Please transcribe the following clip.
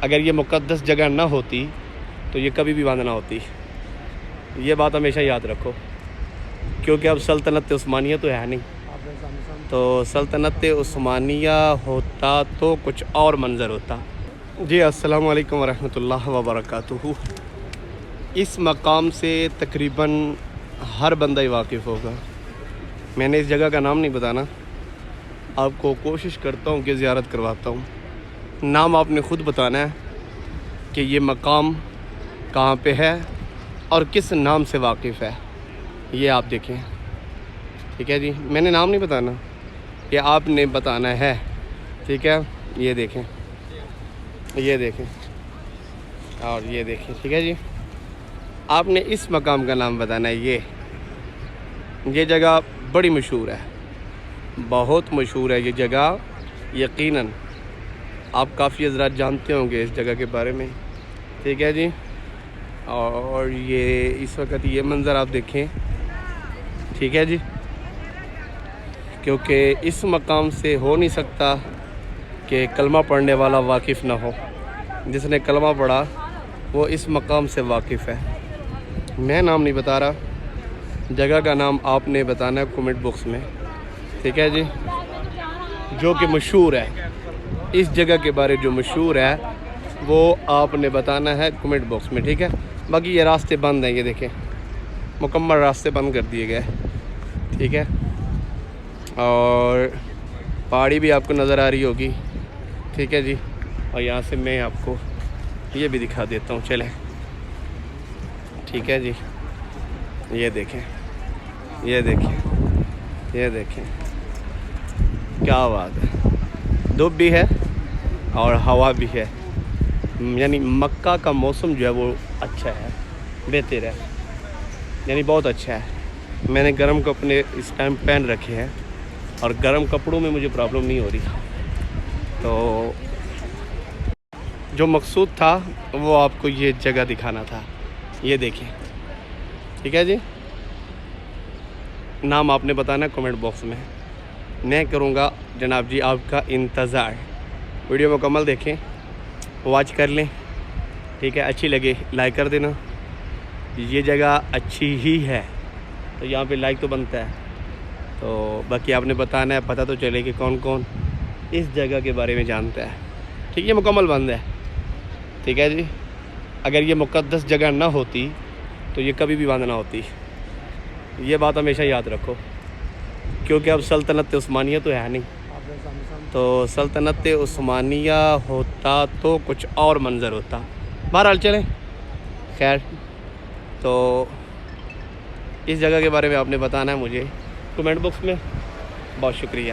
اگر یہ مقدس جگہ نہ ہوتی تو یہ کبھی بھی بند نہ ہوتی. یہ بات ہمیشہ یاد رکھو، کیونکہ اب سلطنت عثمانیہ تو ہے نہیں. تو سلطنت عثمانیہ ہوتا تو کچھ اور منظر ہوتا. جی السلام علیکم ورحمۃ اللہ وبرکاتہ. اس مقام سے تقریباً ہر بندہ ہی واقف ہوگا. میں نے اس جگہ کا نام نہیں بتانا، آپ کو کوشش کرتا ہوں کہ زیارت کرواتا ہوں. نام آپ نے خود بتانا ہے کہ یہ مقام کہاں پہ ہے اور کس نام سے واقف ہے. یہ آپ دیکھیں، ٹھیک ہے جی. میں نے نام نہیں بتانا، یہ آپ نے بتانا ہے، ٹھیک ہے. یہ دیکھیں، یہ دیکھیں اور یہ دیکھیں، ٹھیک ہے جی. آپ نے اس مقام کا نام بتانا ہے. یہ جگہ بڑی مشہور ہے، بہت مشہور ہے یہ جگہ. یقیناً آپ کافی حضرات جانتے ہوں گے اس جگہ کے بارے میں، ٹھیک ہے جی. اور یہ اس وقت یہ منظر آپ دیکھیں، ٹھیک ہے جی. کیونکہ اس مقام سے ہو نہیں سکتا کہ کلمہ پڑھنے والا واقف نہ ہو. جس نے کلمہ پڑھا وہ اس مقام سے واقف ہے. میں نام نہیں بتا رہا، جگہ کا نام آپ نے بتانا ہے کمنٹ باکس میں، ٹھیک ہے جی. جو کہ مشہور ہے، اس جگہ کے بارے جو مشہور ہے وہ آپ نے بتانا ہے کمنٹ باکس میں، ٹھیک ہے. باقی یہ راستے بند ہیں، یہ دیکھیں مکمل راستے بند کر دیے گئے، ٹھیک ہے. اور پہاڑی بھی آپ کو نظر آ رہی ہوگی، ٹھیک ہے جی. اور یہاں سے میں آپ کو یہ بھی دکھا دیتا ہوں، چلیں، ٹھیک ہے جی. یہ دیکھیں، یہ دیکھیں، یہ دیکھیں، کیا بات ہے. دھوپ بھی ہے اور ہوا بھی ہے. یعنی مکہ کا موسم جو ہے وہ اچھا ہے، بہتر ہے، یعنی بہت اچھا ہے. میں نے گرم کپڑے اس ٹائم پہن رکھے ہیں اور گرم کپڑوں میں مجھے پرابلم نہیں ہو رہی. تو جو مقصود تھا وہ آپ کو یہ جگہ دکھانا تھا. یہ دیکھیں، ٹھیک ہے جی. نام آپ نے بتانا ہے کمنٹ باکس میں. میں کروں گا جناب جی آپ کا انتظار. ویڈیو مکمل دیکھیں، واچ کر لیں، ٹھیک ہے. اچھی لگے لائک کر دینا. یہ جگہ اچھی ہی ہے تو یہاں پہ لائک تو بنتا ہے. تو باقی آپ نے بتانا ہے، پتہ تو چلے کہ کون کون اس جگہ کے بارے میں جانتا ہے. ٹھیک ہے، مکمل بند ہے، ٹھیک ہے جی. اگر یہ مقدس جگہ نہ ہوتی تو یہ کبھی بھی بند نہ ہوتی. یہ بات ہمیشہ یاد رکھو، کیونکہ اب سلطنت عثمانیہ تو ہے نہیں. تو سلطنت عثمانیہ ہوتا تو کچھ اور منظر ہوتا. بہرحال چلیں، خیر. تو اس جگہ کے بارے میں آپ نے بتانا ہے مجھے کمنٹ باکس میں. بہت شکریہ.